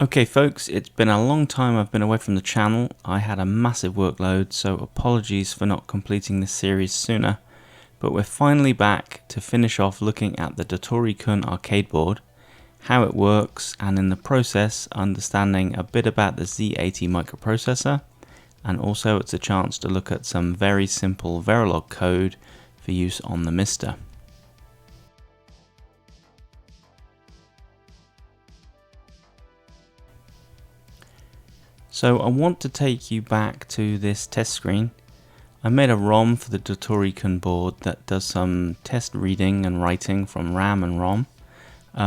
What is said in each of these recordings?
Okay folks, it's been a long time I've been away from the channel. I had a massive workload, so apologies for not completing this series sooner. But we're finally back to finish off looking at the Dottori Kun arcade board, how it works, and in the process understanding a bit about the Z80 microprocessor, and also it's a chance to look at some very simple Verilog code for use on the MiSTer. So I want to take you back to this test screen. I made a ROM for the Dottori Kun board that does some test reading and writing from RAM and ROM,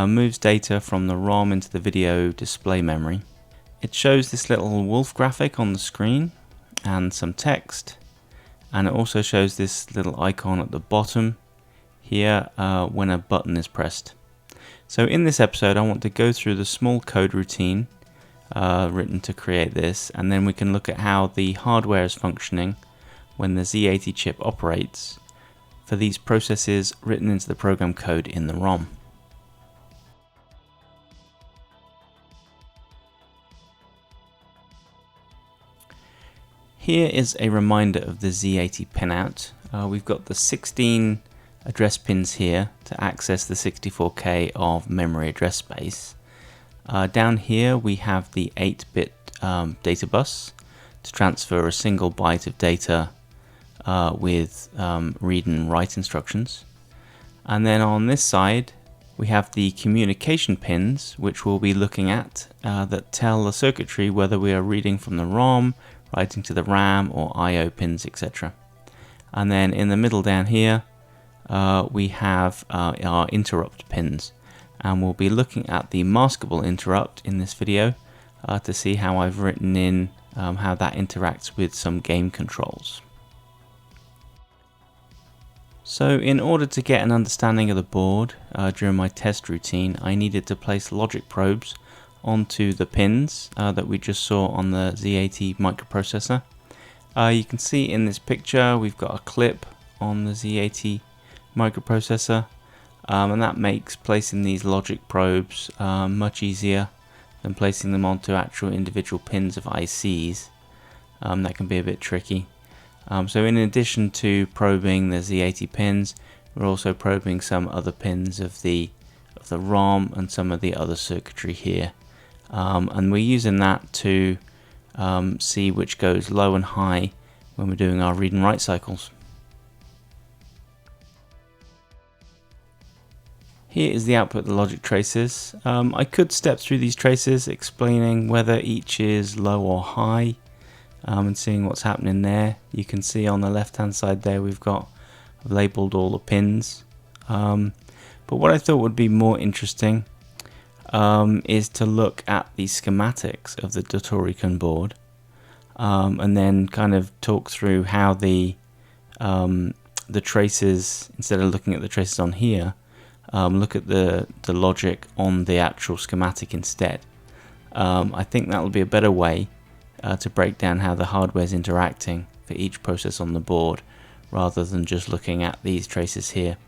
moves data from the ROM into the video display memory. It shows this little wolf graphic on the screen and some text, and it also shows this little icon at the bottom here when a button is pressed. So in this episode I want to go through the small code routine written to create this, and then we can look at how the hardware is functioning when the Z80 chip operates for these processes written into the program code in the ROM. Here is a reminder of the Z80 pinout. We've got the 16 address pins here to access the 64K of memory address space. Down here we have the 8-bit data bus to transfer a single byte of data with read and write instructions. And then on this side we have the communication pins, which we'll be looking at, that tell the circuitry whether we are reading from the ROM, writing to the RAM or I/O pins, etc. And then in the middle down here we have our interrupt pins. And we'll be looking at the maskable interrupt in this video to see how I've written in how that interacts with some game controls. So in order to get an understanding of the board during my test routine, I needed to place logic probes onto the pins that we just saw on the Z80 microprocessor. You can see in this picture we've got a clip on the Z80 microprocessor. And that makes placing these logic probes much easier than placing them onto actual individual pins of ICs. That can be a bit tricky. So in addition to probing the Z80 pins, we're also probing some other pins of the ROM and some of the other circuitry here. And we're using that to see which goes low and high when we're doing our read and write cycles. Here is the output of the logic traces. I could step through these traces explaining whether each is low or high and seeing what's happening there. You can see on the left hand side there I've labeled all the pins. But what I thought would be more interesting is to look at the schematics of the Dottori Kun board and then kind of talk through how the traces, instead of looking at the traces on here, look at the logic on the actual schematic instead. I think that will be a better way to break down how the hardware is interacting for each process on the board, rather than just looking at these traces here.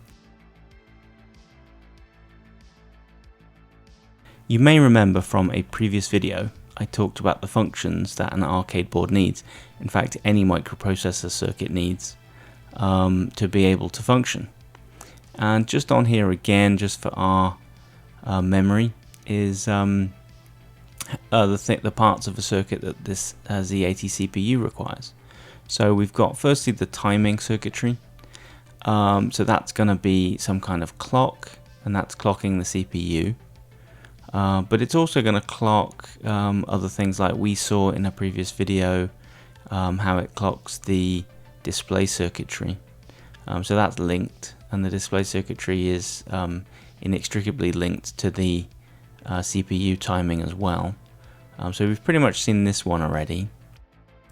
You may remember from a previous video I talked about the functions that an arcade board needs, in fact any microprocessor circuit needs, to be able to function. And just on here again, just for our memory, is the parts of a circuit that this Z80 CPU requires. So we've got firstly the timing circuitry. So that's going to be some kind of clock, and that's clocking the CPU. But it's also going to clock other things like we saw in a previous video, how it clocks the display circuitry. So that's linked. And the display circuitry is inextricably linked to the CPU timing as well. So we've pretty much seen this one already.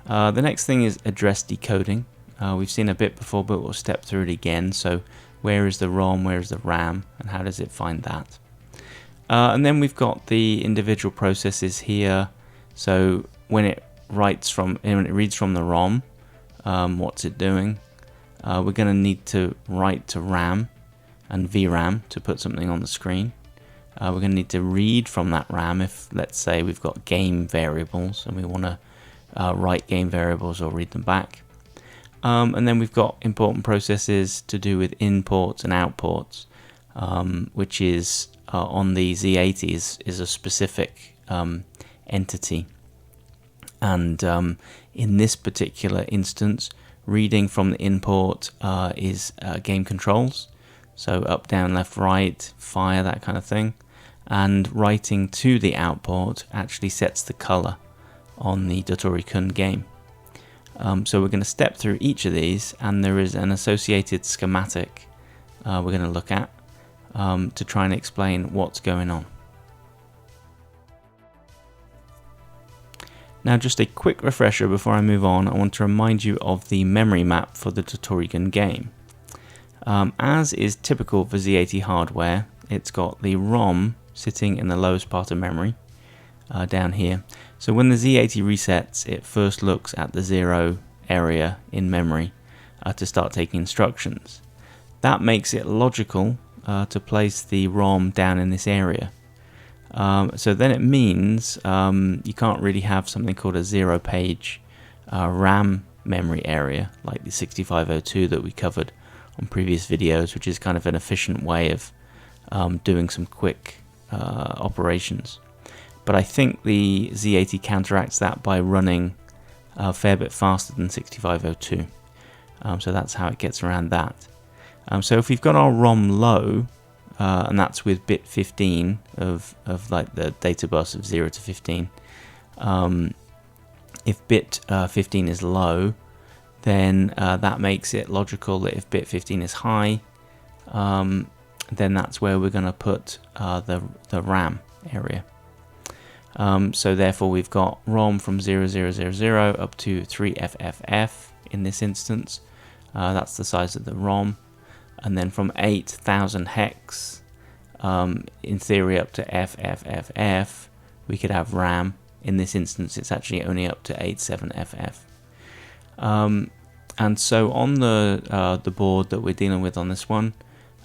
The next thing is address decoding. We've seen a bit before, but we'll step through it again. So where is the ROM, where is the RAM, and how does it find that? And then we've got the individual processes here. So when it reads from the ROM, what's it doing? We're going to need to write to RAM and VRAM to put something on the screen. we're going to need to read from that RAM if, let's say, we've got game variables and we want to write game variables or read them back. And then we've got important processes to do with imports and outports, which is on the Z80 is a specific entity. And in this particular instance, reading from the import is game controls, so up, down, left, right, fire, that kind of thing. And writing to the output actually sets the color on the Dottori Kun game. So we're going to step through each of these, and there is an associated schematic we're going to look at to try and explain what's going on. Now, just a quick refresher before I move on, I want to remind you of the memory map for the Dottori Kun game. As is typical for Z80 hardware, it's got the ROM sitting in the lowest part of memory, down here. So when the Z80 resets, it first looks at the 0 area in memory to start taking instructions. That makes it logical to place the ROM down in this area. So then it means you can't really have something called a 0-page RAM memory area like the 6502 that we covered on previous videos, which is kind of an efficient way of doing some quick operations. But I think the Z80 counteracts that by running a fair bit faster than 6502. So that's how it gets around that. So if we've got our ROM low, and that's with bit 15 of like the data bus of 0 to 15. If bit 15 is low, then that makes it logical that if bit 15 is high, then that's where we're going to put the RAM area. So therefore we've got ROM from 0000 up to 3FFF in this instance. That's the size of the ROM. And then from 8000 hex, in theory up to FFFF, we could have RAM. In this instance, it's actually only up to 87FF. And so on the board that we're dealing with on this one,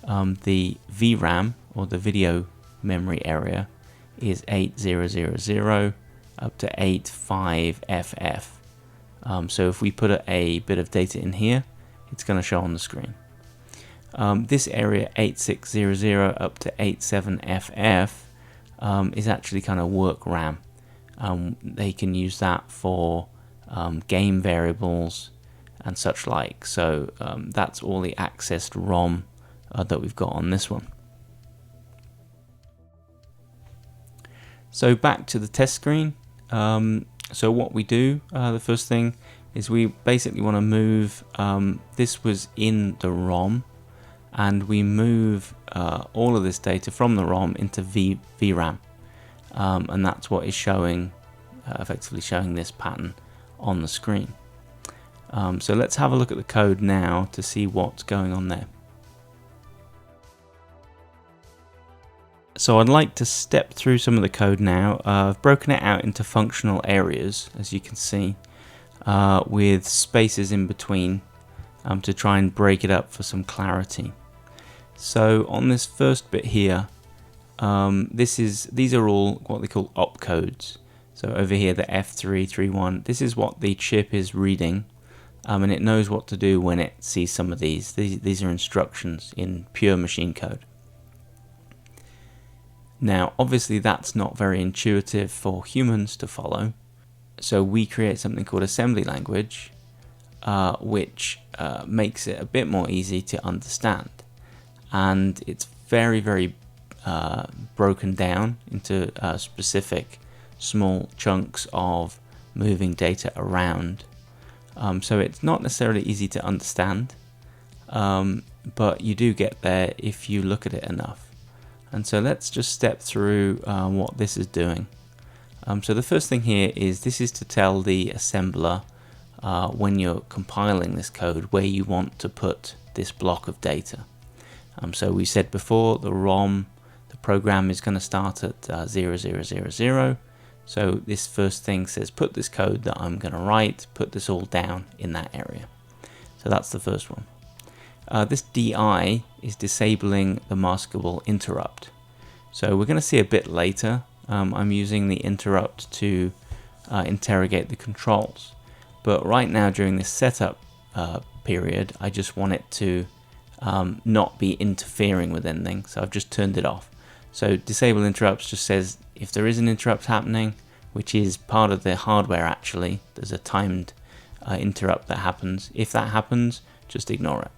the VRAM, or the video memory area, is 8000 up to 85FF. So if we put a bit of data in here, it's going to show on the screen. This area 8600 up to 87FF is actually kind of work RAM. They can use that for game variables and such like. So that's all the accessed ROM that we've got on this one. So back to the test screen. So what we do, the first thing is we basically want to move, this was in the ROM, and we move all of this data from the ROM into VRAM, and that's what is showing, effectively showing this pattern on the screen. So let's have a look at the code now to see what's going on there. So I'd like to step through some of the code now. I've broken it out into functional areas, as you can see, with spaces in between to try and break it up for some clarity. So on this first bit here, these are all what they call opcodes. So over here, the F331, this is what the chip is reading, and it knows what to do when it sees some of these. These are instructions in pure machine code. Now, obviously that's not very intuitive for humans to follow, so we create something called assembly language, which makes it a bit more easy to understand. And it's very, very broken down into specific small chunks of moving data around. So it's not necessarily easy to understand, but you do get there if you look at it enough. And so let's just step through what this is doing. So the first thing here is this is to tell the assembler when you're compiling this code where you want to put this block of data. So we said before the ROM, the program is going to start at 0000. So this first thing says put this code that I'm going to write, put this all down in that area. So that's the first one. This DI is disabling the maskable interrupt. So we're going to see a bit later. I'm using the interrupt to interrogate the controls. But right now during this setup period, I just want it to not be interfering with anything. So I've just turned it off. So disable interrupts just says if there is an interrupt happening, which is part of the hardware actually, there's a timed interrupt that happens. If that happens, just ignore it.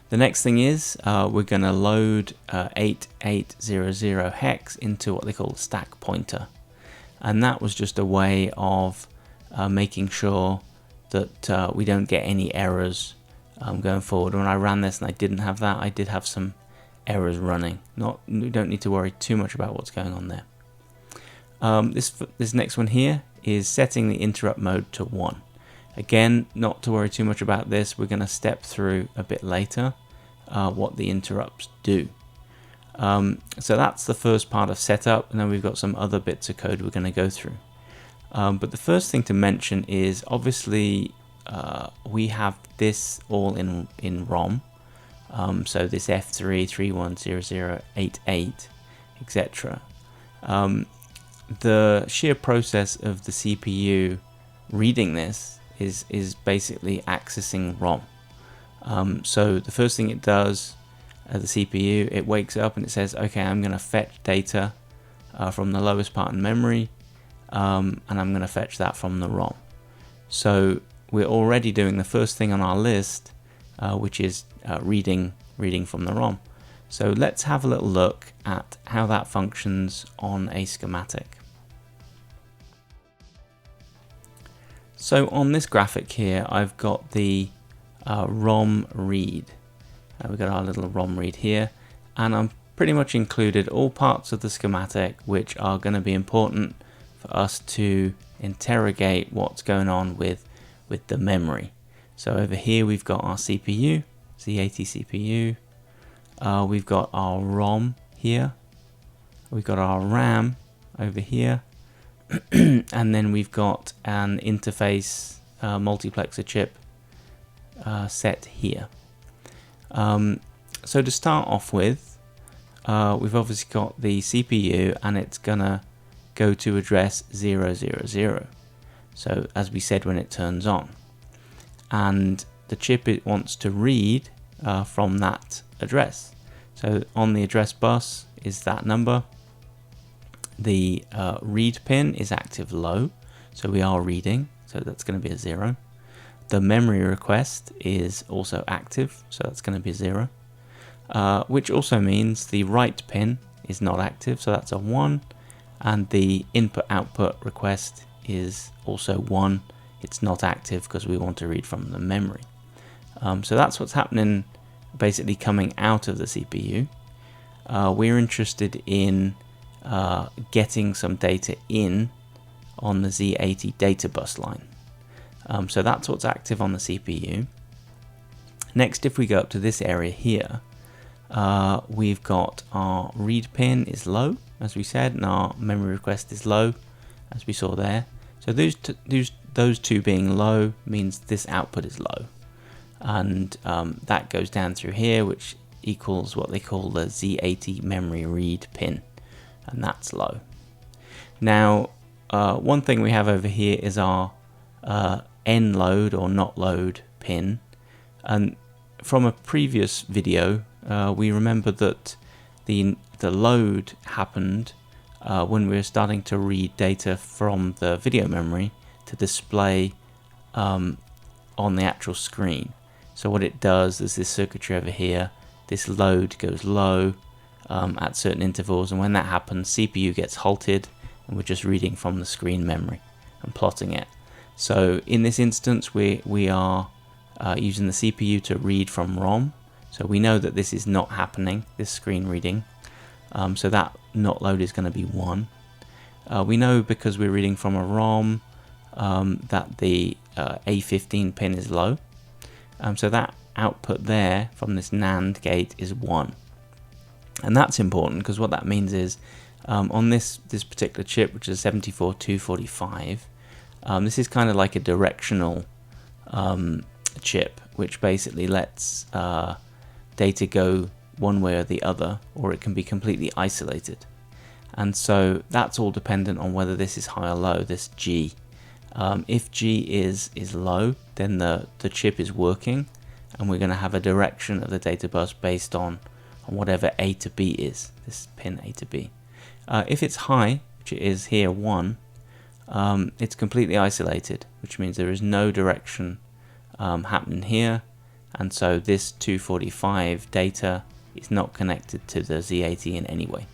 The next thing is we're going to load 8800 hex into what they call a stack pointer. And that was just a way of making sure that we don't get any errors going forward. When I ran this and I didn't have that, I did have some errors running. We don't need to worry too much about what's going on there. This next one here is setting the interrupt mode to 1. Again, not to worry too much about this. We're going to step through a bit later what the interrupts do. So that's the first part of setup, and then we've got some other bits of code we're going to go through. But the first thing to mention is obviously we have this all in ROM. So this F3, 310088, etc. The sheer process of the CPU reading this is basically accessing ROM. So the first thing it does, the CPU, it wakes up and it says, okay, I'm going to fetch data from the lowest part in memory, and I'm going to fetch that from the ROM. So we're already doing the first thing on our list, which is reading from the ROM. So let's have a little look at how that functions on a schematic. So on this graphic here, I've got the ROM read. We've got our little ROM read here, and I'm pretty much included all parts of the schematic which are going to be important for us to interrogate what's going on with the memory. So over here we've got our CPU, Z80 CPU. We've got our ROM here. We've got our RAM over here. And then we've got an interface multiplexer chip set here. So to start off with, we've obviously got the CPU, and it's gonna go to address 000. So as we said when it turns on, and the chip it wants to read from that address. So on the address bus is that number. The read pin is active low, so we are reading, so that's going to be a 0. The memory request is also active, so that's going to be a 0, which also means the write pin is not active, so that's a 1, and the input-output request is also 1. It's not active because we want to read from the memory. So that's what's happening, basically coming out of the CPU. We're interested in getting some data in on the Z80 data bus line. So that's what's active on the CPU. Next, if we go up to this area here, we've got our read pin is low, as we said, and our memory request is low, as we saw there. So those two being low means this output is low, and that goes down through here, which equals what they call the Z80 memory read pin, and that's low. Now, one thing we have over here is our N load or not load pin, and from a previous video we remember that the load happened when we were starting to read data from the video memory to display on the actual screen. So what it does is this circuitry over here, this load goes low at certain intervals, and when that happens, CPU gets halted and we're just reading from the screen memory and plotting it. So in this instance we are using the CPU to read from ROM, so we know that this is not happening, this screen reading, so that not load is going to be 1. We know because we're reading from a ROM that the A15 pin is low, so that output there from this NAND gate is 1. And that's important because what that means is on this particular chip, which is a 74245, this is kind of like a directional chip, which basically lets data go one way or the other, or it can be completely isolated. And so that's all dependent on whether this is high or low, this G. If G is low, then the chip is working, and we're going to have a direction of the data bus based on whatever A to B is, this pin A to B. If it's high, which it is here 1, it's completely isolated, which means there is no direction happening here, and so this 245 data is not connected to the Z80 in any way.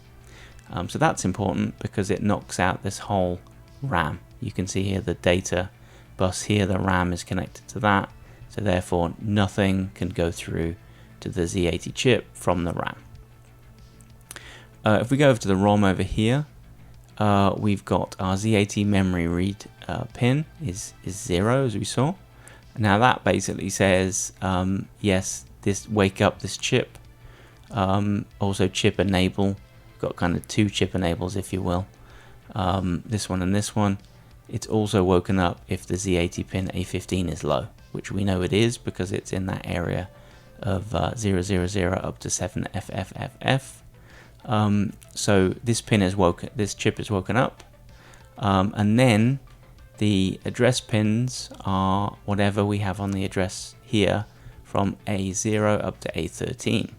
So that's important because it knocks out this whole RAM. You can see here the data bus here, the RAM is connected to that, so therefore nothing can go through to the Z80 chip from the RAM. If we go over to the ROM over here, we've got our Z80 memory read pin is 0, as we saw. Now that basically says yes, this wake up this chip. Also chip enable, got kind of 2 chip enables, if you will. This one and this one. It's also woken up if the Z80 pin A15 is low, which we know it is because it's in that area of 000 up to 7FFFF. So this pin is woken, this chip is woken up, and then the address pins are whatever we have on the address here from A0 up to A13,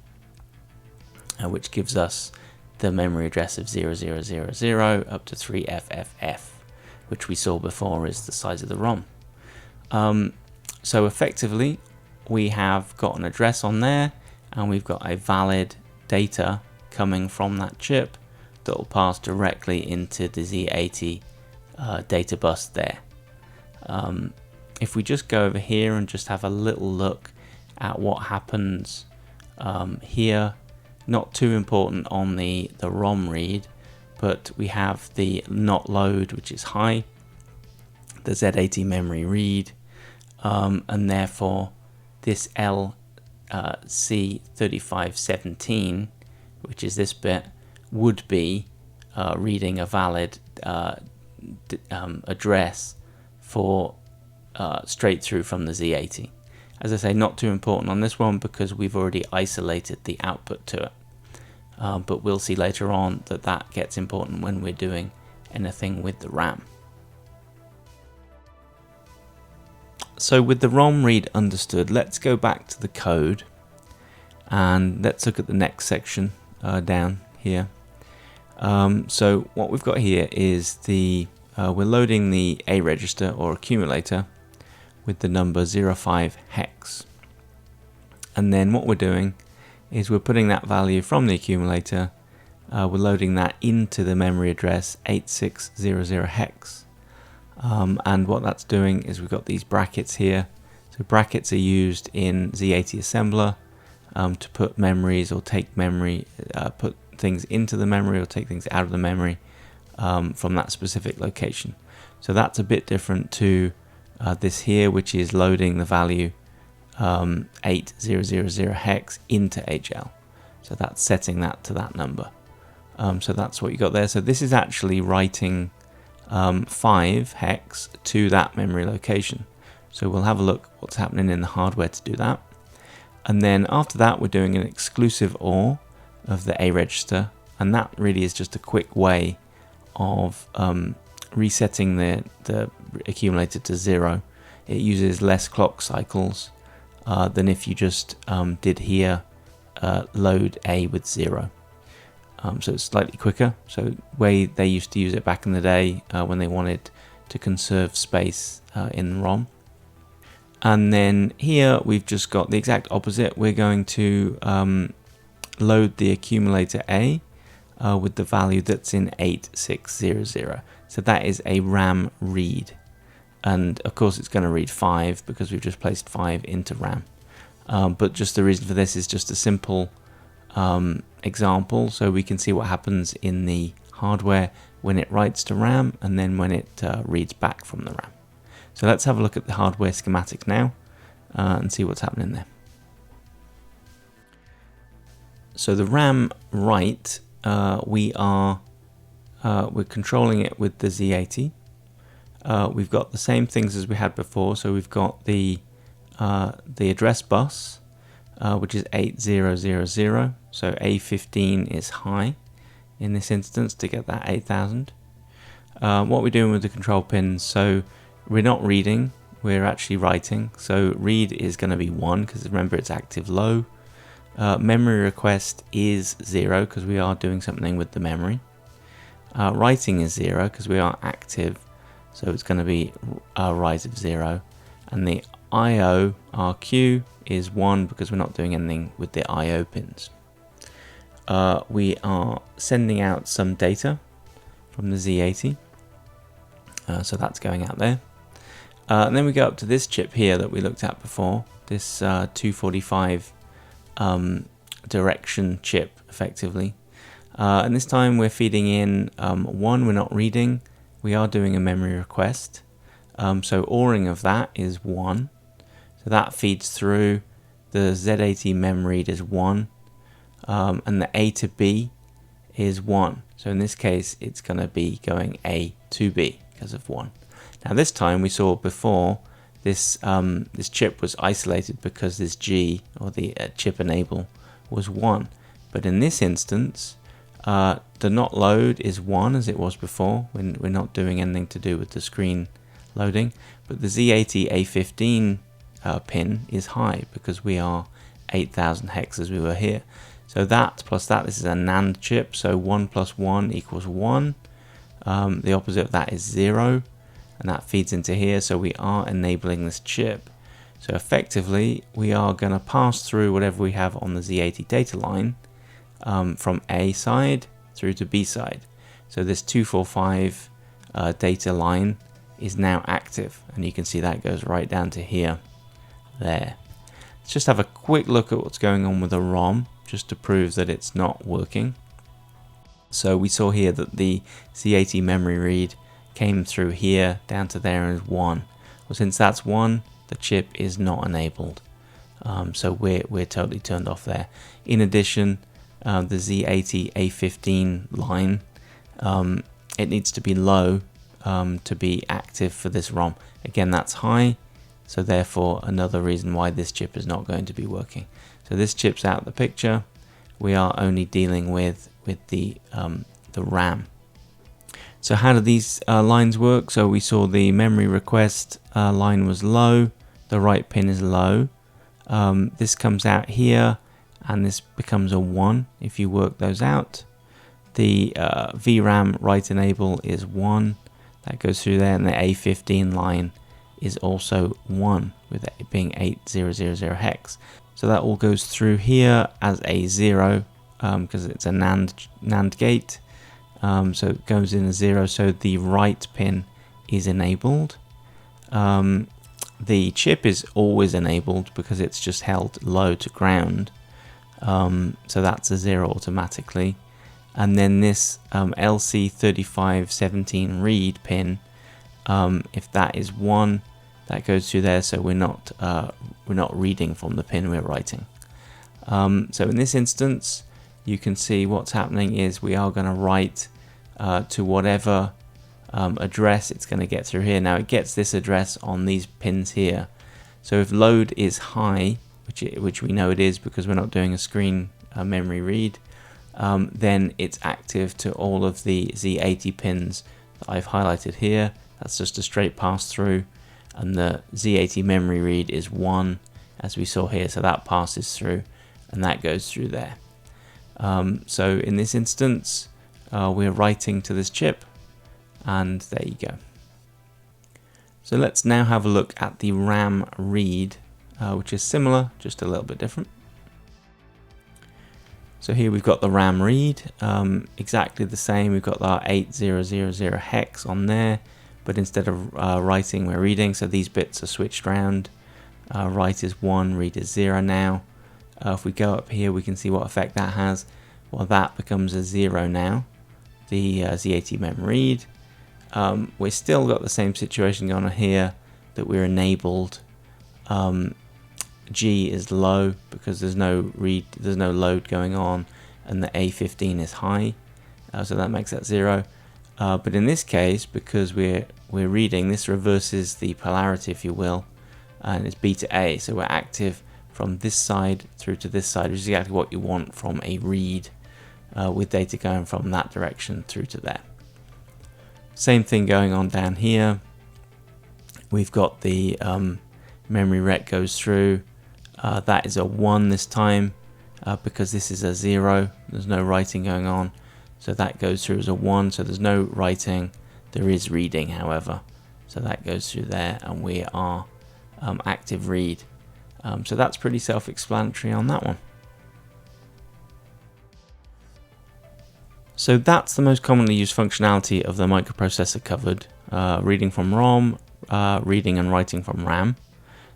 which gives us the memory address of 0000 up to 3FFF, which we saw before is the size of the ROM. So effectively we have got an address on there, and we've got a valid data coming from that chip that will pass directly into the Z80 data bus there. If we just go over here and just have a little look at what happens here, not too important on the ROM read, but we have the not load, which is high, the Z80 memory read, and therefore this LC3517, which is this bit, would be reading a valid address for straight through from the Z80. As I say, not too important on this one because we've already isolated the output to it. But we'll see later on that that gets important when we're doing anything with the RAM. So with the ROM read understood, let's go back to the code and let's look at the next section down here. So what we've got here is we're loading the A register or accumulator with the number 05 hex, and then what we're doing is we're putting that value from the accumulator, we're loading that into the memory address 8600 hex, and what that's doing is we've got these brackets here. So brackets are used in Z80 assembler to put memories or take memory, put things into the memory or take things out of the memory from that specific location. So that's a bit different to this here, which is loading the value 8000 hex into HL. So that's setting that to that number. So that's what you got there. So this is actually writing 5 hex to that memory location. So we'll have a look what's happening in the hardware to do that. And then after that, we're doing an exclusive OR of the A register, and that really is just a quick way of resetting the accumulator to 0. It uses less clock cycles than if you just did here load A with 0. So it's slightly quicker. So way they used to use it back in the day when they wanted to conserve space in ROM. And then here we've just got the exact opposite. We're going to load the accumulator A with the value that's in 8600. So that is a RAM read. And of course it's going to read 5 because we've just placed 5 into RAM. But just the reason for this is just a simple example, so we can see what happens in the hardware when it writes to RAM and then when it reads back from the RAM. So let's have a look at the hardware schematic now and see what's happening there. So the RAM write, we're controlling it with the Z80. We've got the same things as we had before, so we've got the address bus which is 8000. So A15 is high in this instance to get that 8000. What we're doing with the control pins, so we're not reading, we're actually writing. So read is going to be 1 because remember it's active low. Memory request is 0 because we are doing something with the memory. Writing is 0 because we are active, so it's going to be a rise of 0. And the IO RQ is 1 because we're not doing anything with the IO pins. We are sending out some data from the Z80, so that's going out there. And then we go up to this chip here that we looked at before, this 245 direction chip effectively. And this time we're feeding in 1, we're not reading, we are doing a memory request. So ORing of that is 1. So that feeds through. The Z80 mem read is 1. And the A to B is 1. So in this case, it's going to be going A to B because of 1. Now this time we saw before this this chip was isolated because this G, or the chip enable, was 1. But in this instance, the not load is 1 as it was before when we're not doing anything to do with the screen loading. But the Z80 A15 pin is high because we are 8000 hex as we were here. So that plus that, this is a NAND chip, so 1 plus 1 equals 1. The opposite of that is 0, and that feeds into here, so we are enabling this chip. So effectively, we are going to pass through whatever we have on the Z80 data line from A side through to B side. So this 245 data line is now active, and you can see that goes right down to here, there. Let's just have a quick look at what's going on with the ROM, just to prove that it's not working. So we saw here that the Z80 memory read came through here down to there as 1. Well, since that's 1, the chip is not enabled. So we're totally turned off there. In addition, the Z80 A15 line, it needs to be low to be active for this ROM. Again, that's high, so therefore another reason why this chip is not going to be working. So this chip's out of the picture. We are only dealing with the RAM. So how do these lines work? So we saw the memory request line was low, the right pin is low. This comes out here, and this becomes a 1 if you work those out. The VRAM write enable is 1, that goes through there, and the A15 line is also 1, with it being 8000 hex. So that all goes through here as a 0 because it's a NAND gate. So it goes in a 0, so the right pin is enabled. The chip is always enabled because it's just held low to ground. So that's a 0 automatically. And then this LC3517 read pin, if that is 1, that goes through there, so we're not reading from the pin, we're writing. So in this instance, you can see what's happening is we are going to write to whatever address it's going to get through here. Now it gets this address on these pins here. So if load is high, which we know it is because we're not doing a screen memory read, then it's active to all of the Z80 pins that I've highlighted here. That's just a straight pass through, and the Z80 memory read is 1 as we saw here, so that passes through and that goes through there. So in this instance, we're writing to this chip, and there you go. So let's now have a look at the RAM read, which is similar, just a little bit different. So here we've got the RAM read, exactly the same. We've got our 8000 hex on there, but instead of writing, we're reading. So these bits are switched around. Write is 1, read is 0 now. If we go up here, we can see what effect that has. Well, that becomes a 0 now, the Z80 mem read. We've still got the same situation going on here, that we're enabled. G is low because there's no load going on, and the A15 is high, so that makes that 0. But in this case, because we're reading, this reverses the polarity, if you will, and it's B to A, so we're active from this side through to this side, which is exactly what you want from a read with data going from that direction through to there. Same thing going on down here. We've got the memory rec goes through. That is a 1 this time because this is a 0. There's no writing going on. So that goes through as a 1. So there's no writing. There is reading, however. So that goes through there, and we are active read. So that's pretty self-explanatory on that one. So that's the most commonly used functionality of the microprocessor covered. Reading from ROM, reading and writing from RAM.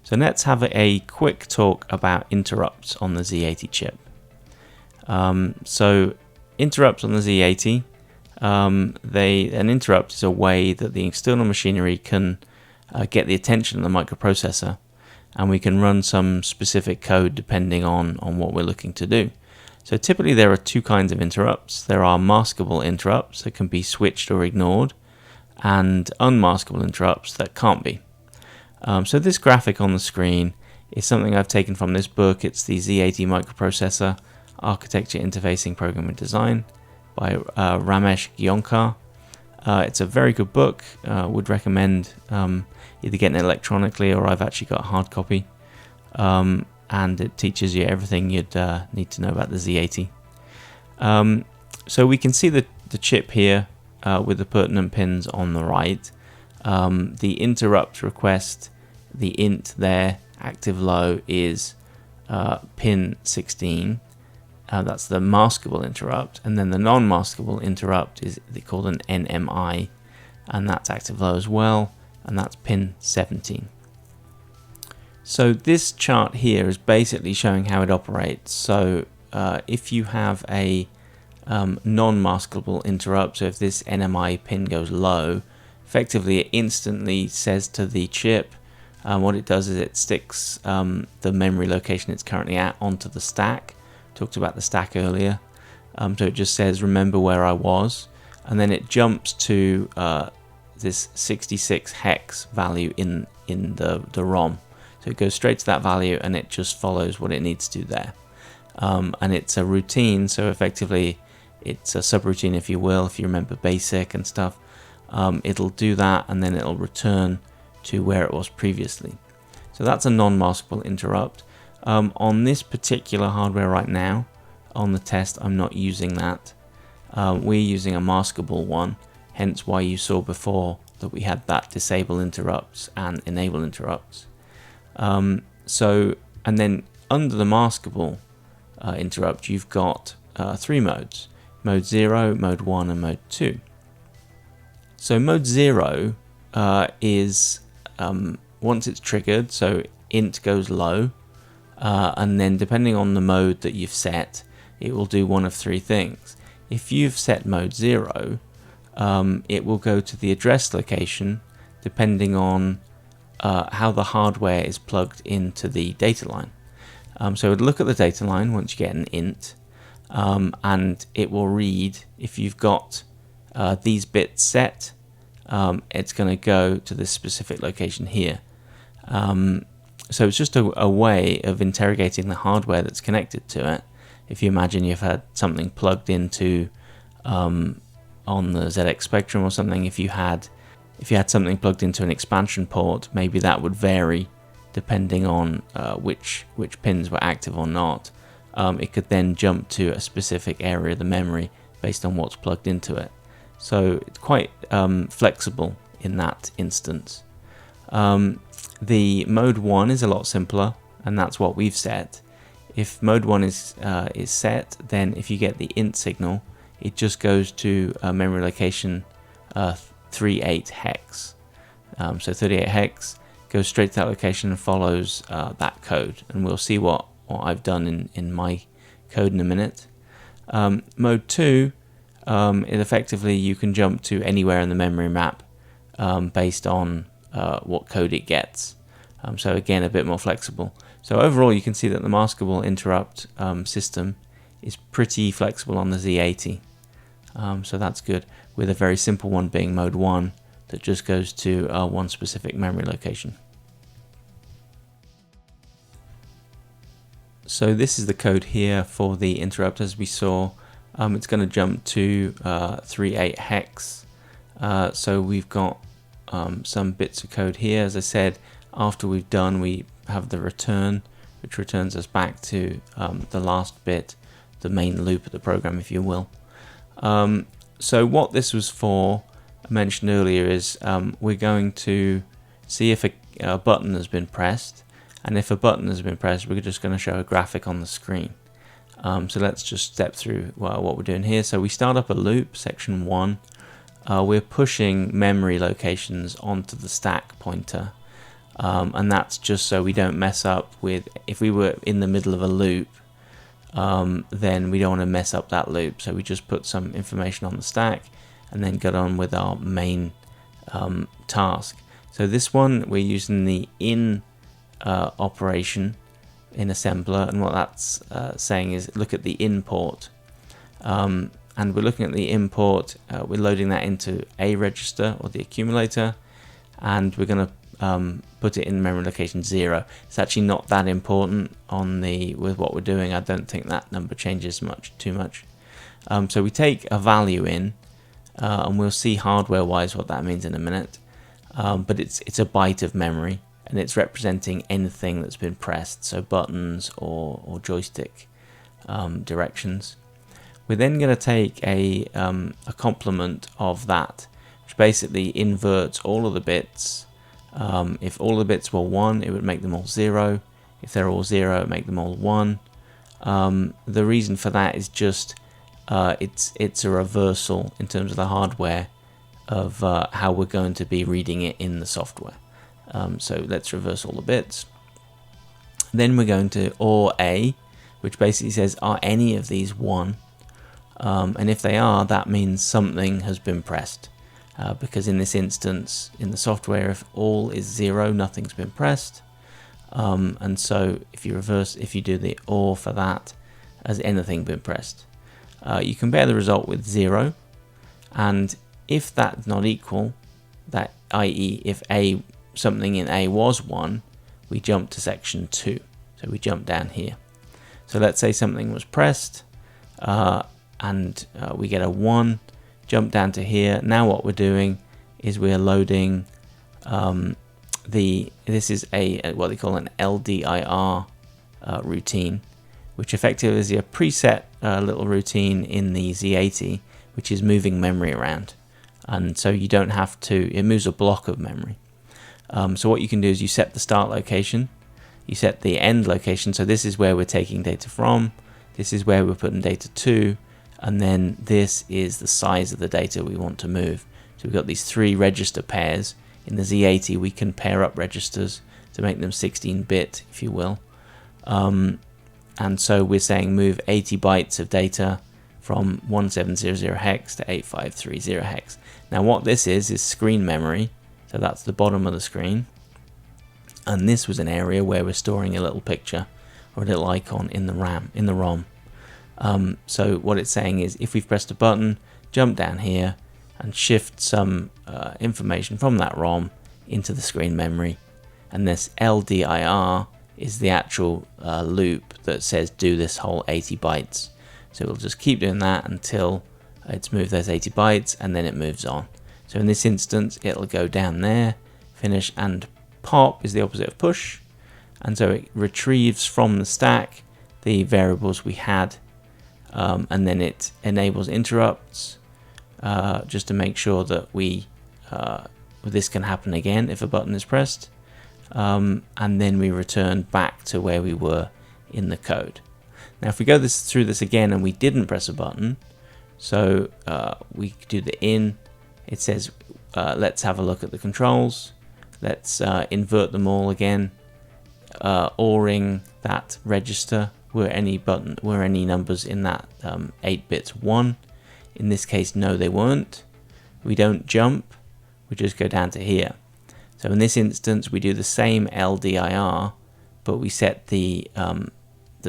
So let's have a quick talk about interrupts on the Z80 chip. So interrupts on the Z80, an interrupt is a way that the external machinery can get the attention of the microprocessor, and we can run some specific code depending on what we're looking to do. So typically there are two kinds of interrupts. There are maskable interrupts that can be switched or ignored, and unmaskable interrupts that can't be. So this graphic on the screen is something I've taken from this book. It's the Z80 Microprocessor Architecture Interfacing Programming Design by Ramesh Gyonkar. It's a very good book. Would recommend either getting it electronically, or I've actually got a hard copy. And it teaches you everything you'd need to know about the Z80. So we can see the chip here with the pertinent pins on the right. The interrupt request, the int there, active low, is pin 16. That's the maskable interrupt, and then the non-maskable interrupt is called an NMI, and that's active low as well, and that's pin 17. So this chart here is basically showing how it operates. So if you have a non-maskable interrupt, so if this NMI pin goes low, effectively it instantly says to the chip, what it does is it sticks the memory location it's currently at onto the stack. Talked about the stack earlier. So it just says remember where I was, and then it jumps to this 66 hex value in the ROM. So it goes straight to that value, and it just follows what it needs to do there. And it's a routine, so effectively it's a subroutine, if you will, if you remember BASIC and stuff. It'll do that, and then it'll return to where it was previously. So that's a non-maskable interrupt. On this particular hardware right now, on the test, I'm not using that. We're using a maskable one, hence why you saw before that we had that disable interrupts and enable interrupts. And then under the maskable interrupt, you've got 3 modes: mode 0, mode 1, and mode 2. So mode 0 is once it's triggered, so int goes low, and then depending on the mode that you've set, it will do one of 3 things. If you've set mode 0, it will go to the address location depending on how the hardware is plugged into the data line. So it would look at the data line once you get an int, and it will read, if you've got these bits set, it's going to go to this specific location here. So it's just a way of interrogating the hardware that's connected to it. If you imagine you've had something plugged into on the ZX Spectrum or something, if you had something plugged into an expansion port, maybe that would vary depending on which pins were active or not. It could then jump to a specific area of the memory based on what's plugged into it. So it's quite flexible in that instance. The mode 1 is a lot simpler, and that's what we've set. If mode 1 is set, then if you get the int signal, it just goes to memory location 38 hex. So 38 hex goes straight to that location and follows that code, and we'll see what I've done in my code in a minute. Mode 2, it effectively you can jump to anywhere in the memory map based on what code it gets. So again, a bit more flexible. So overall, you can see that the maskable interrupt system is pretty flexible on the Z80. So that's good, with a very simple one being mode 1 that just goes to one specific memory location. So this is the code here for the interrupt. As we saw, it's going to jump to 38 hex. So we've got some bits of code here. As I said, after we've done, we have the return, which returns us back to the last bit, the main loop of the program, if you will. So what this was for, I mentioned earlier, is we're going to see if a button has been pressed, and if a button has been pressed, we're just going to show a graphic on the screen. So let's just step through what we're doing here. So we start up a loop, section 1. We're pushing memory locations onto the stack pointer, and that's just so we don't mess up with, if we were in the middle of a loop, then we don't want to mess up that loop. So we just put some information on the stack and then get on with our main task. So this one, we're using the in operation in assembler, and what that's saying is look at the import, and we're looking at the import. We're loading that into a register or the accumulator, and we're going to put it in memory location 0. It's actually not that important on with what we're doing. I don't think that number changes too much. So we take a value in, and we'll see hardware wise what that means in a minute, but it's a byte of memory, and it's representing anything that's been pressed, so buttons or joystick directions. We're then going to take a complement of that, which basically inverts all of the bits. If all the bits were 1, it would make them all 0. If they're all 0, it would make them all 1. The reason for that is just it's a reversal in terms of the hardware of how we're going to be reading it in the software. So let's reverse all the bits. Then we're going to OR A, which basically says, are any of these 1? And if they are, that means something has been pressed. Because in this instance, in the software, if all is 0, nothing's been pressed. And so if you do the OR for that, has anything been pressed? You compare the result with 0, and if that's not equal, that i.e. if something in A was 1, we jump to section 2. So we jump down here. So let's say something was pressed, and we get a 1, jump down to here. Now what we're doing is we're loading this is what they call an LDIR routine, which effectively is a preset little routine in the Z80, which is moving memory around. And so you don't have to, it moves a block of memory. So what you can do is you set the start location, you set the end location. So this is where we're taking data from, this is where we're putting data to, and then this is the size of the data we want to move. So we've got these 3 register pairs. In the Z80 we can pair up registers to make them 16-bit, if you will. And so we're saying move 80 bytes of data from 1700 hex to 8530 hex. Now what this is screen memory, so that's the bottom of the screen, and this was an area where we're storing a little picture or a little icon in the ROM. So what it's saying is if we've pressed a button, jump down here and shift some information from that ROM into the screen memory, and this LDIR is the actual loop that says do this whole 80 bytes. So we'll just keep doing that until it's moved those 80 bytes, and then it moves on. So in this instance, it'll go down there, finish, and pop is the opposite of push. And so it retrieves from the stack the variables we had, and then it enables interrupts just to make sure that this can happen again if a button is pressed. And then we return back to where we were in the code. Now if we go through this again and we didn't press a button, so we do the in, it says let's have a look at the controls, let's invert them all again, ORing that register, were any numbers in that 8 bits 1. In this case, no, they weren't. We don't jump, we just go down to here. So in this instance, we do the same LDIR, but we set the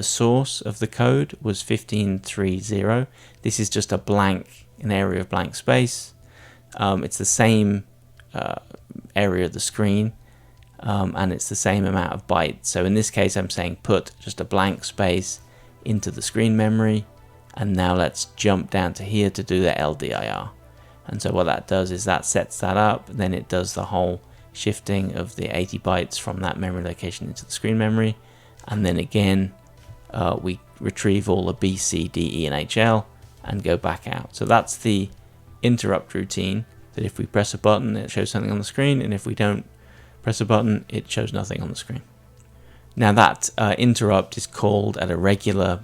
source of the code was 1530. This is just an area of blank space. It's the same area of the screen, and it's the same amount of bytes. So in this case, I'm saying put just a blank space into the screen memory, and now let's jump down to here to do the LDIR. And so what that does is that sets that up, and then it does the whole shifting of the 80 bytes from that memory location into the screen memory, and then again we retrieve all the B, C, D, E, and HL and go back out. So that's the interrupt routine, that if we press a button it shows something on the screen, and if we don't press a button it shows nothing on the screen. Now that interrupt is called at a regular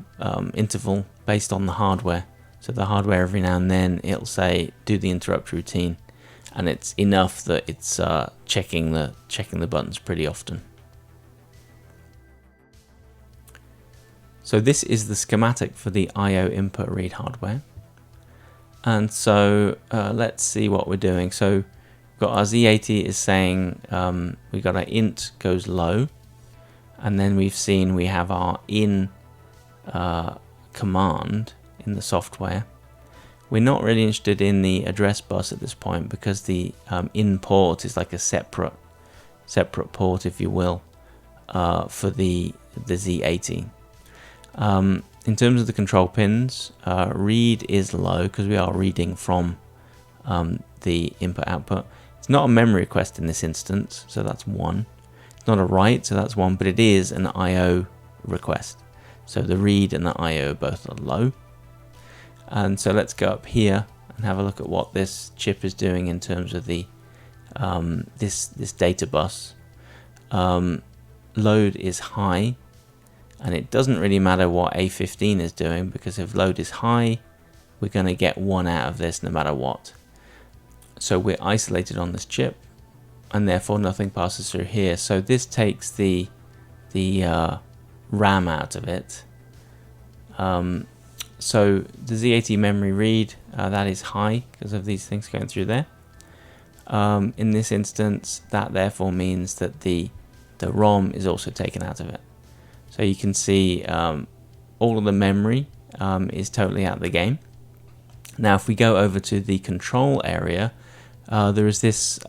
interval based on the hardware. So the hardware, every now and then it'll say do the interrupt routine, and it's enough that it's checking the buttons pretty often. So this is the schematic for the I/O input read hardware. And so let's see what we're doing. So we've got our Z80 is saying we got our int goes low, and then we've seen we have our in command in the software. We're not really interested in the address bus at this point, because the in port is like a separate port, if you will, for the Z80. In terms of the control pins, read is low because we are reading from the input output. It's not a memory request in this instance, so that's 1. It's not a write, so that's 1, but it is an I/O request. So the read and the I/O both are low. And so let's go up here and have a look at what this chip is doing in terms of the this data bus. Load is high, and it doesn't really matter what A15 is doing, because if load is high, we're going to get 1 out of this no matter what. So we're isolated on this chip, and therefore nothing passes through here. So this takes the RAM out of it. So the Z80 memory read, that is high because of these things going through there. In this instance, that therefore means that the ROM is also taken out of it. So you can see all of the memory is totally out of the game. Now if we go over to the control area, there is this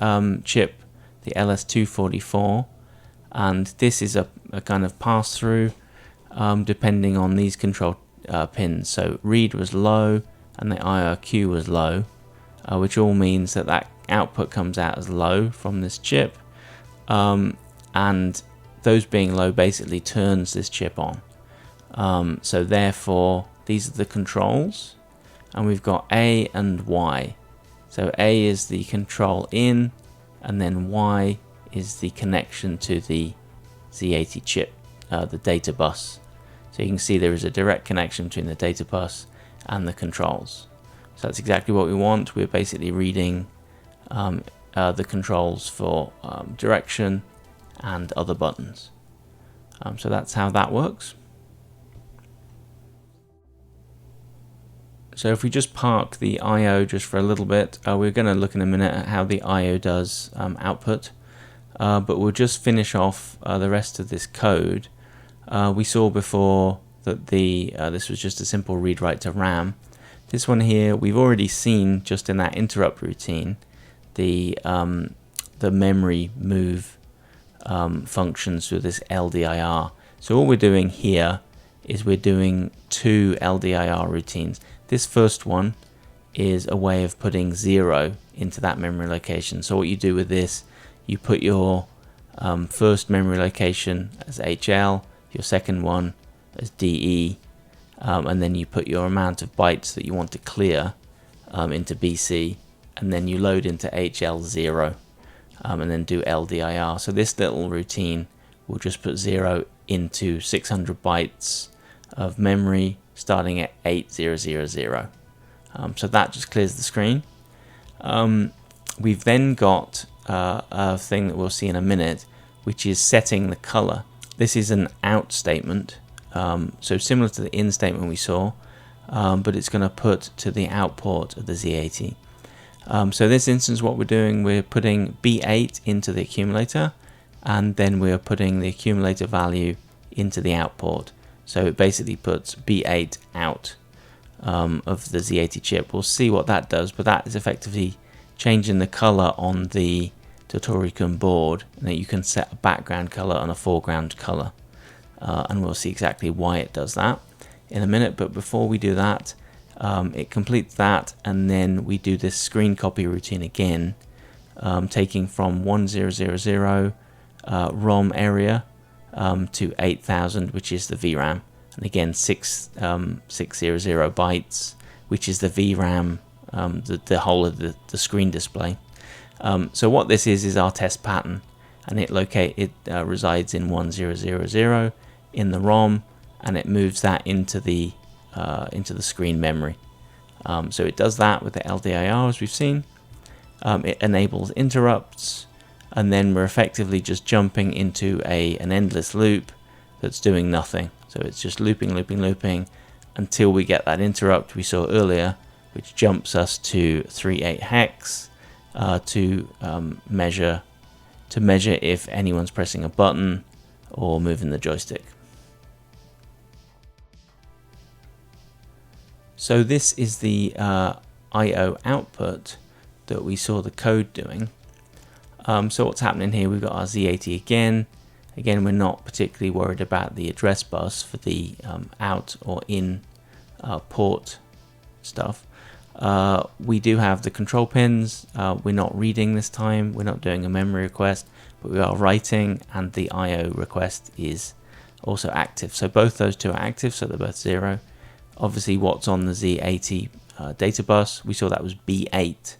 chip, the LS244, and this is a kind of pass-through depending on these control pins. So read was low and the IRQ was low, which all means that that output comes out as low from this chip, and those being low basically turns this chip on. So therefore these are the controls, and we've got A and Y. So A is the control in, and then Y is the connection to the Z80 chip, the data bus. So you can see there is a direct connection between the data bus and the controls. So that's exactly what we want. We're basically reading the controls for direction and other buttons. So that's how that works. So if we just park the I/O just for a little bit, we're going to look in a minute at how the I/O does output, but we'll just finish off the rest of this code. We saw before that this was just a simple read-write to RAM. This one here, we've already seen just in that interrupt routine the memory move functions through this LDIR. So all we're doing here is we're doing 2 LDIR routines. This first one is a way of putting 0 into that memory location. So what you do with this, you put your first memory location as HL, your second one as DE, and then you put your amount of bytes that you want to clear into BC, and then you load into HL0, and then do LDIR. So this little routine will just put 0 into 600 bytes of memory starting at 8000. So that just clears the screen. We've then got a thing that we'll see in a minute, which is setting the color. This is an out statement, so similar to the in statement we saw, but it's going to put to the out port of the Z80. So in this instance, what we're doing, we're putting B8 into the accumulator, and then we're putting the accumulator value into the out port. So it basically puts B8 out of the Z80 chip. We'll see what that does, but that is effectively changing the color on the Dottori Kun board, and that you can set a background color and a foreground color, and we'll see exactly why it does that in a minute. But before we do that, it completes that, and then we do this screen copy routine again, taking from 1000 ROM area to 8000, which is the VRAM, and again 600 bytes, which is the VRAM, the whole of the screen display. So what this is our test pattern, and it resides in 1000 in the ROM, and it moves that into the screen memory. So it does that with the LDIR, as we've seen. It enables interrupts, and then we're effectively just jumping into an endless loop that's doing nothing. So it's just looping until we get that interrupt we saw earlier, which jumps us to 38 hex to measure if anyone's pressing a button or moving the joystick. So this is the I/O output that we saw the code doing. So what's happening here, we've got our Z80 again. Again, we're not particularly worried about the address bus for the out or in port stuff. We do have the control pins. We're not reading this time, we're not doing a memory request, but we are writing, and the I/O request is also active. So both those two are active, so they're both 0. Obviously what's on the Z80 data bus, we saw that was B8.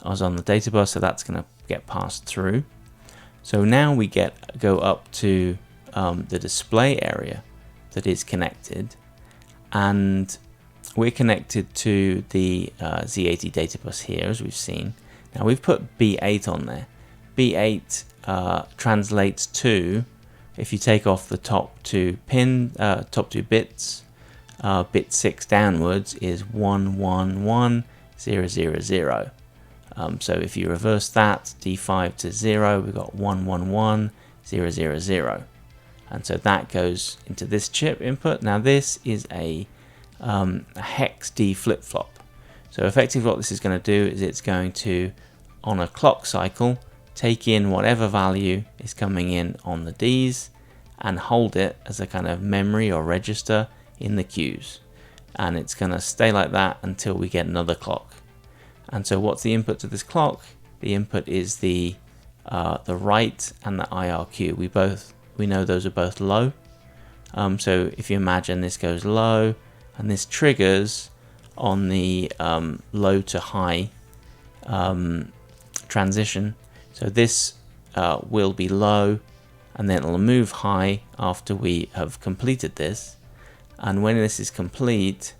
I was on the data bus, so that's going to get passed through. So now we go up to the display area that is connected, and we're connected to the Z80 data bus here, as we've seen. Now we've put B8 on there. B8 translates to, if you take off the top two bits, bit 6 downwards is 111000. So if you reverse that, D5 to 0, we've got 111000. And so that goes into this chip input. Now this is a hex D flip-flop. So effectively what this is going to do is it's going to, on a clock cycle, take in whatever value is coming in on the Ds and hold it as a kind of memory or register in the queues. And it's going to stay like that until we get another clock. And so what's the input to this clock? The input is the write and the IRQ. We know those are both low. So if you imagine this goes low, and this triggers on the low to high transition. So this will be low, and then it'll move high after we have completed this. And when this is complete,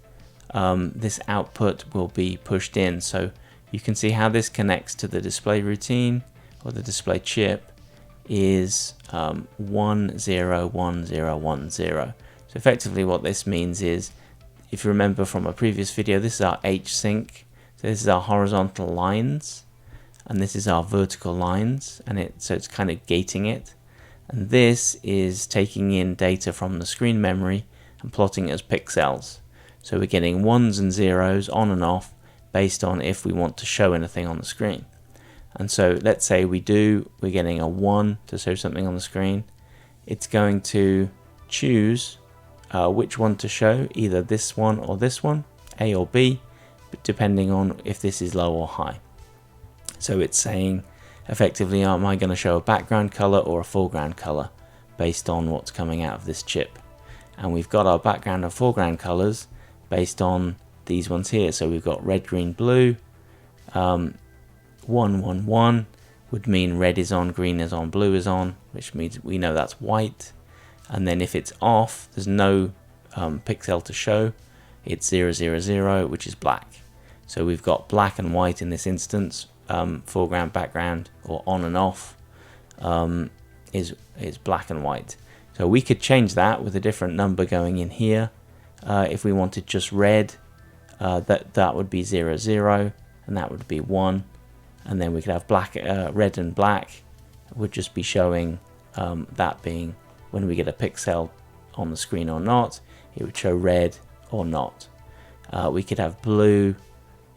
this output will be pushed in. So you can see how this connects to the display routine, or the display chip is 101010. So effectively what this means is, if you remember from a previous video, this is our H sync. So this is our horizontal lines, and this is our vertical lines, and so it's kind of gating it. And this is taking in data from the screen memory and plotting it as pixels. So we're getting ones and zeros on and off based on if we want to show anything on the screen. And so let's say we're getting a 1 to show something on the screen. It's going to choose which one to show, either this one or this one, A or B, depending on if this is low or high. So it's saying effectively, am I going to show a background color or a foreground color based on what's coming out of this chip? And we've got our background and foreground colors based on these ones here. So we've got red, green, blue. 111 would mean red is on, green is on, blue is on, which means we know that's white. And then if it's off, there's no pixel to show, it's 000, which is black. So we've got black and white in this instance. Foreground, background, or on and off is black and white. So we could change that with a different number going in here. If we wanted just red, that would be 00, and that would be 1. And then we could have black, red and black would just be showing that being when we get a pixel on the screen or not, it would show red or not. We could have blue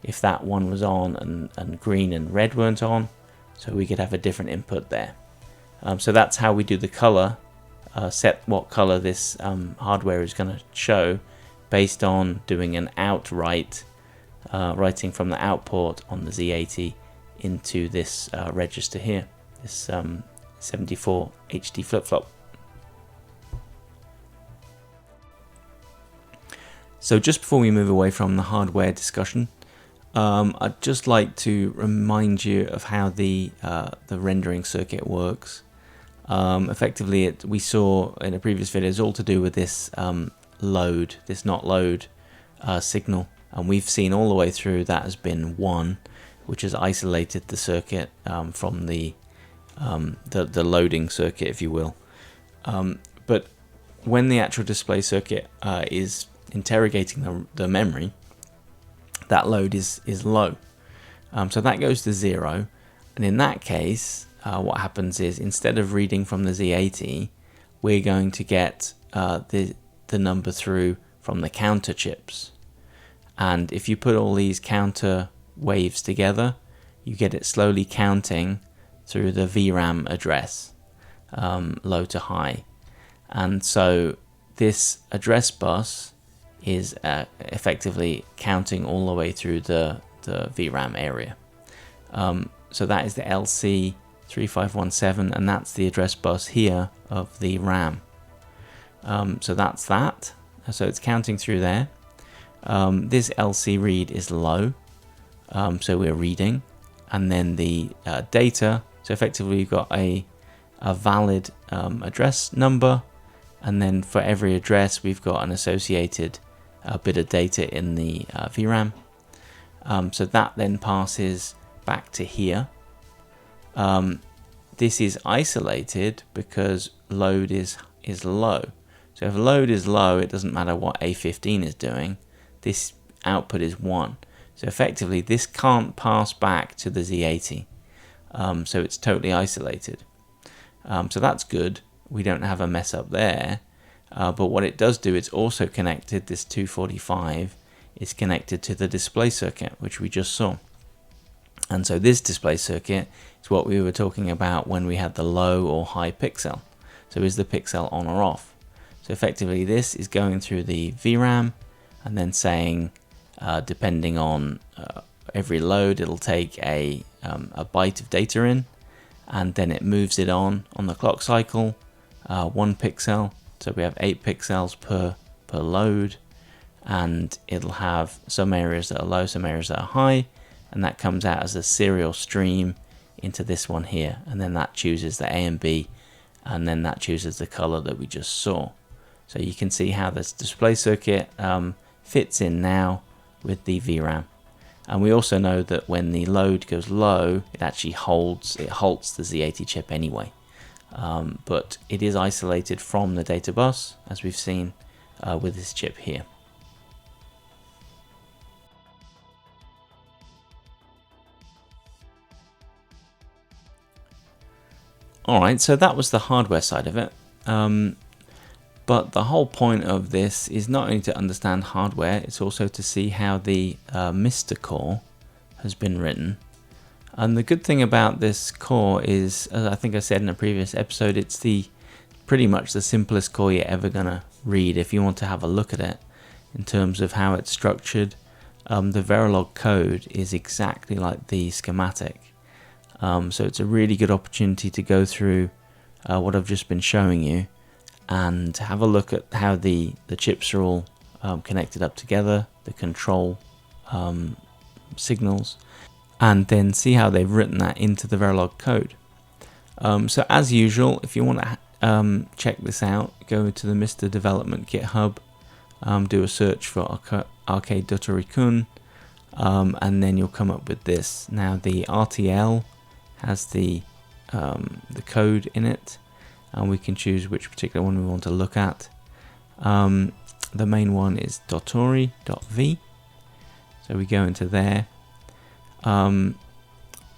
if that one was on and green and red weren't on. so we could have a different input there. So that's how we do the color, set what color this hardware is going to show based on doing an outright writing from the out port on the Z80 into this register here, this 74 HD flip-flop. So just before we move away from the hardware discussion, I'd just like to remind you of how the rendering circuit works. Effectively, we saw in a previous video, it's all to do with this load, this not load signal, and we've seen all the way through that has been 1, which has isolated the circuit from the loading circuit, if you will. But when the actual display circuit is interrogating the memory, that load is low, so that goes to 0, and in that case what happens is, instead of reading from the Z80, we're going to get the number through from the counter chips, and if you put all these counter waves together, you get it slowly counting through the VRAM address, low to high, and so this address bus is effectively counting all the way through the VRAM area. So that is the LC3517, and that's the address bus here of the RAM. So that's that. So it's counting through there. This LC read is low, so we're reading, and then the data. So effectively, we've got a valid address number, and then for every address, we've got an associated bit of data in the VRAM. So that then passes back to here. This is isolated because load is low. So if load is low, it doesn't matter what A15 is doing. This output is 1. So effectively, this can't pass back to the Z80. So it's totally isolated. So that's good. We don't have a mess up there. But what it does do, it's also connected, this 245 is connected to the display circuit, which we just saw. And so this display circuit is what we were talking about when we had the low or high pixel. So is the pixel on or off? So effectively, this is going through the VRAM and then saying, depending on every load, it'll take a byte of data in, and then it moves it on the clock cycle, 1 pixel. So we have 8 pixels per load, and it'll have some areas that are low, some areas that are high, and that comes out as a serial stream into this one here, and then that chooses the A and B, and then that chooses the color that we just saw. So you can see how this display circuit fits in now with the VRAM. And we also know that when the load goes low, it actually halts the Z80 chip anyway. But it is isolated from the data bus, as we've seen with this chip here. Alright, so that was the hardware side of it. But the whole point of this is not only to understand hardware, it's also to see how the MiSTer core has been written. And the good thing about this core is, as I think I said in a previous episode, it's pretty much the simplest core you're ever gonna read if you want to have a look at it in terms of how it's structured. The Verilog code is exactly like the schematic. So it's a really good opportunity to go through what I've just been showing you and have a look at how the chips are all connected up together, the control signals, and then see how they've written that into the Verilog code. So as usual, if you want to check this out, go to the MiSTer development GitHub, do a search for Arcade Dottori Kun, and then you'll come up with this. Now the RTL has the code in it, and we can choose which particular one we want to look at. The main one is Dottori.v, so we go into there.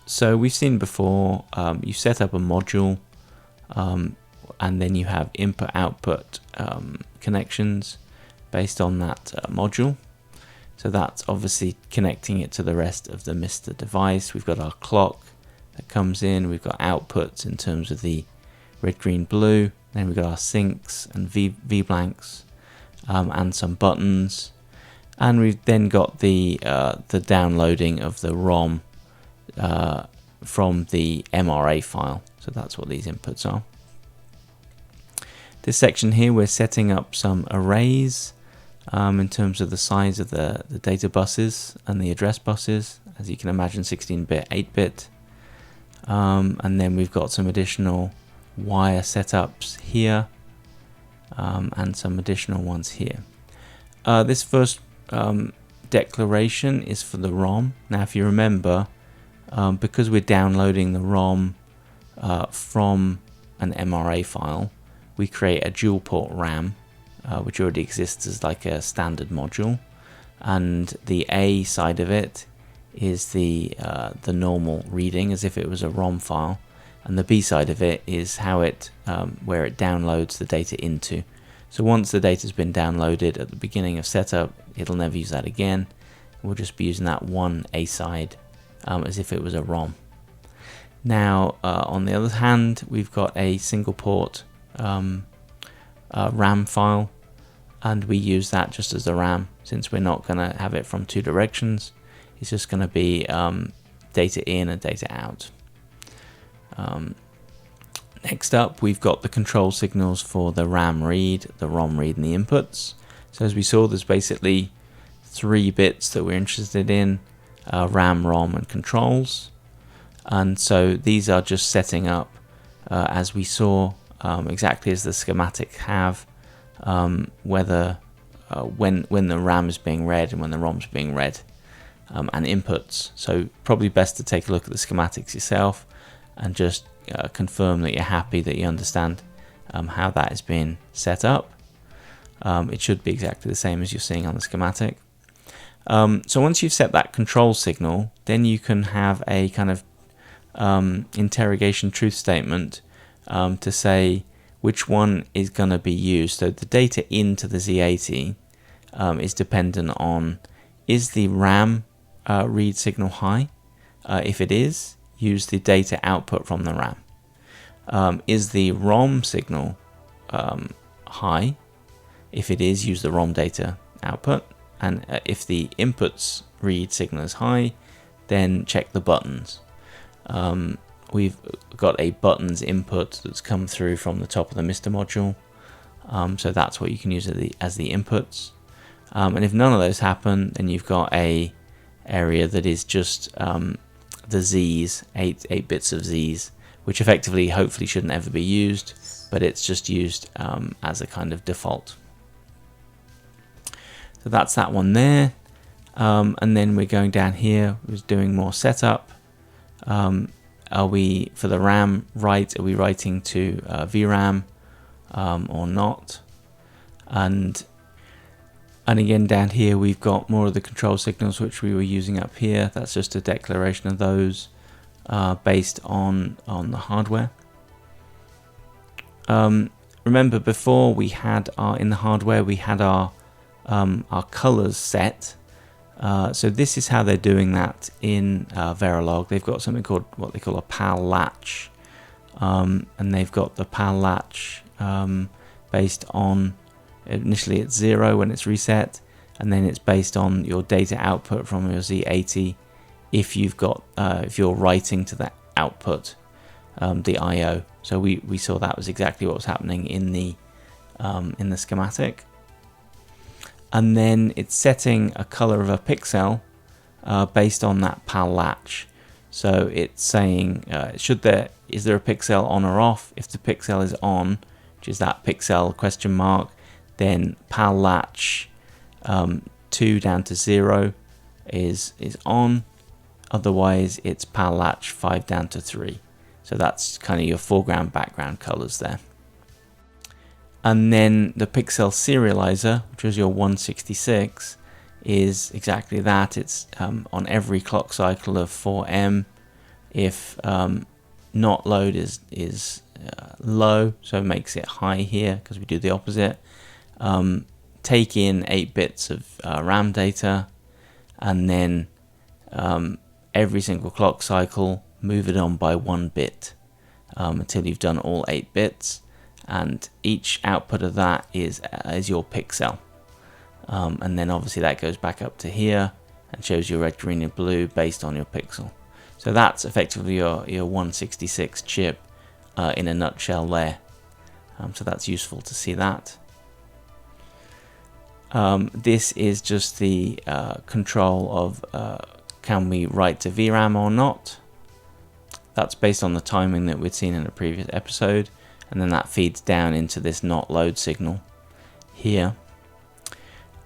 So we've seen before, you set up a module, and then you have input-output connections based on that module. So that's obviously connecting it to the rest of the MiSTer device. We've got our clock, that comes in. We've got outputs in terms of the red, green, blue. Then we've got our syncs and V blanks, and some buttons. And we've then got the downloading of the ROM from the MRA file. So that's what these inputs are. This section here, we're setting up some arrays in terms of the size of the data buses and the address buses. As you can imagine, 16-bit, 8-bit. And then we've got some additional wire setups here, and some additional ones here. This first declaration is for the ROM. Now, if you remember, because we're downloading the ROM from an MRA file, we create a dual port RAM, which already exists as like a standard module, and the A side of it is the normal reading as if it was a ROM file, and the B side of it is how it where it downloads the data into. So once the data has been downloaded at the beginning of setup, it'll never use that again. We'll just be using that one A side as if it was a ROM. Now, on the other hand, we've got a single port RAM file, and we use that just as the RAM, since we're not going to have it from two directions. It's just going to be data in and data out. Next up, we've got the control signals for the RAM read, the ROM read, and the inputs. So as we saw, there's basically 3 bits that we're interested in: RAM, ROM, and controls. And so these are just setting up, as we saw, exactly as the schematic have, whether when the RAM is being read and when the ROM is being read, and inputs. So probably best to take a look at the schematics yourself and just confirm that you're happy, that you understand how that is being set up. It should be exactly the same as you're seeing on the schematic. So once you've set that control signal, then you can have a kind of interrogation truth statement to say which one is going to be used. So the data into the Z80 is dependent on, is the RAM read signal high? If it is, use the data output from the RAM. Is the ROM signal high? If it is, use the ROM data output. And if the inputs read signal is high, then check the buttons. We've got a buttons input that's come through from the top of the MiSTer module, so that's what you can use as the inputs. And if none of those happen, then you've got a area that is just the Z's, 8 bits of Z's, which effectively hopefully shouldn't ever be used, but it's just used as a kind of default. So that's that one there. And then we're going down here, we're doing more setup. Are we, for the RAM write, are we writing to VRAM or not? And again down here we've got more of the control signals which we were using up here. That's just a declaration of those based on the hardware. Remember before we had in the hardware we had our colors set. So this is how they're doing that in Verilog. They've got something called what they call a PAL latch, and they've got the PAL latch based on, initially it's 0 when it's reset, and then it's based on your data output from your Z80 if you've got if you're writing to that output, the I/O. So we saw that was exactly what was happening in the schematic. And then it's setting a color of a pixel based on that PAL latch. So it's saying, is there a pixel on or off? If the pixel is on, which is that pixel question mark, then PAL latch 2 down to 0 is on. Otherwise, it's PAL latch 5 down to 3. So that's kind of your foreground, background colors there. And then the pixel serializer, which is your 166, is exactly that. It's on every clock cycle of 4M. If not load is low, so it makes it high here because we do the opposite. Take in 8 bits of RAM data, and then every single clock cycle move it on by 1 bit until you've done all 8 bits, and each output of that is your pixel. And then obviously that goes back up to here and shows you red, green and blue based on your pixel. So that's effectively your 166 chip in a nutshell there. So that's useful to see that. This is just the control of can we write to VRAM or not. That's based on the timing that we'd seen in a previous episode, and then that feeds down into this not load signal here.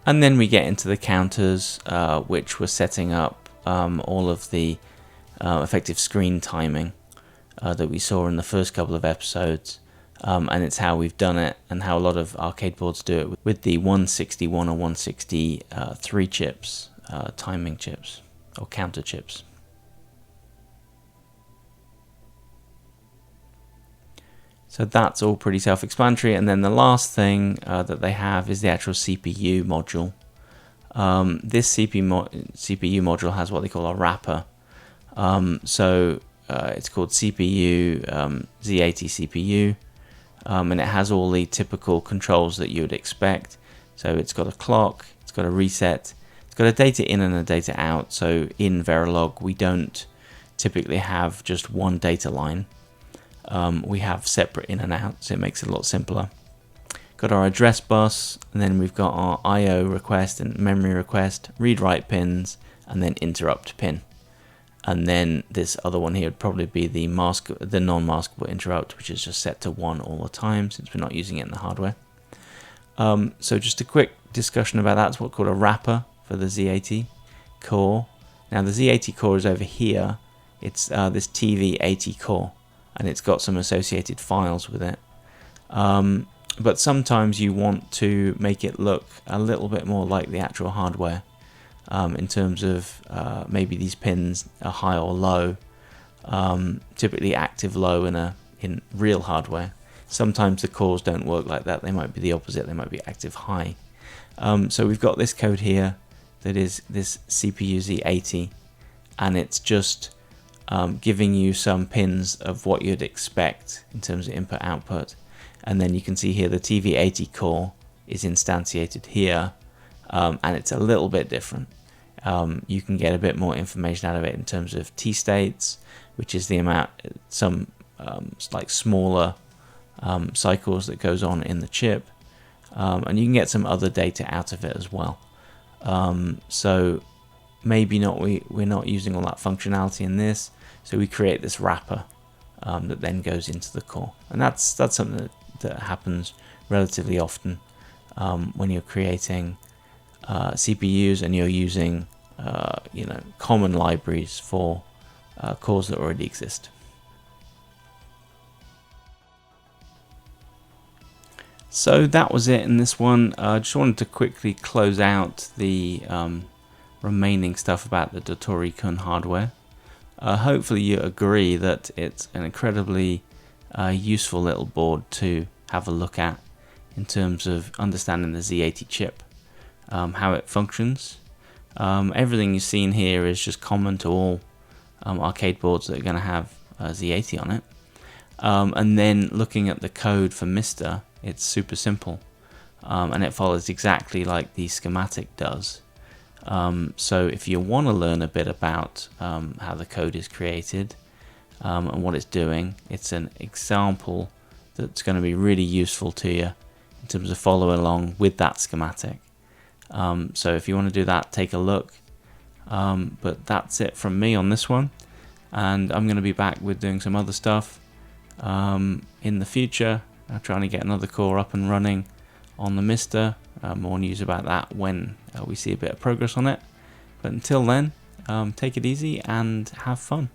And then we get into the counters, which we're setting up all of the effective screen timing that we saw in the first couple of episodes. And it's how we've done it, and how a lot of arcade boards do it with the 161 or 163 chips, timing chips or counter chips. So that's all pretty self-explanatory. And then the last thing that they have is the actual CPU module. This CPU module has what they call a wrapper. It's called CPU Z80 CPU. And it has all the typical controls that you would expect. So it's got a clock, it's got a reset, it's got a data in and a data out. So in Verilog, we don't typically have just one data line. We have separate in and out, so it makes it a lot simpler. Got our address bus, and then we've got our I/O request and memory request, read-write pins, and then interrupt pin. And then this other one here would probably be the non-maskable interrupt, which is just set to 1 all the time since we're not using it in the hardware. So just a quick discussion about that. It's what's called a wrapper for the Z80 core. Now the Z80 core is over here. It's this TV80 core, and it's got some associated files with it. But sometimes you want to make it look a little bit more like the actual hardware. In terms of maybe these pins are high or low, typically active low in real hardware. Sometimes the cores don't work like that. They might be the opposite. They might be active high. So we've got this code here that is this CPU Z80, and it's just giving you some pins of what you'd expect in terms of input output. And then you can see here the TV80 core is instantiated here, and it's a little bit different. You can get a bit more information out of it in terms of T states, which is the amount, some like smaller cycles that goes on in the chip, and you can get some other data out of it as well. So maybe we're not using all that functionality in this, so we create this wrapper that then goes into the core, and that's something that happens relatively often when you're creating CPUs and you're using common libraries for cores that already exist. So that was it in this one. I just wanted to quickly close out the remaining stuff about the Dottori Kun hardware. Hopefully you agree that it's an incredibly useful little board to have a look at in terms of understanding the Z80 chip, how it functions. Everything you've seen here is just common to all arcade boards that are going to have Z80 on it. And then looking at the code for MiSTer, it's super simple, and it follows exactly like the schematic does. So if you want to learn a bit about how the code is created and what it's doing, it's an example that's going to be really useful to you in terms of following along with that schematic. So if you want to do that, take a look. But that's it from me on this one, and I'm going to be back with doing some other stuff in the future. I'm trying to get another core up and running on the MiSTer. More news about that when we see a bit of progress on it. But until then, take it easy and have fun.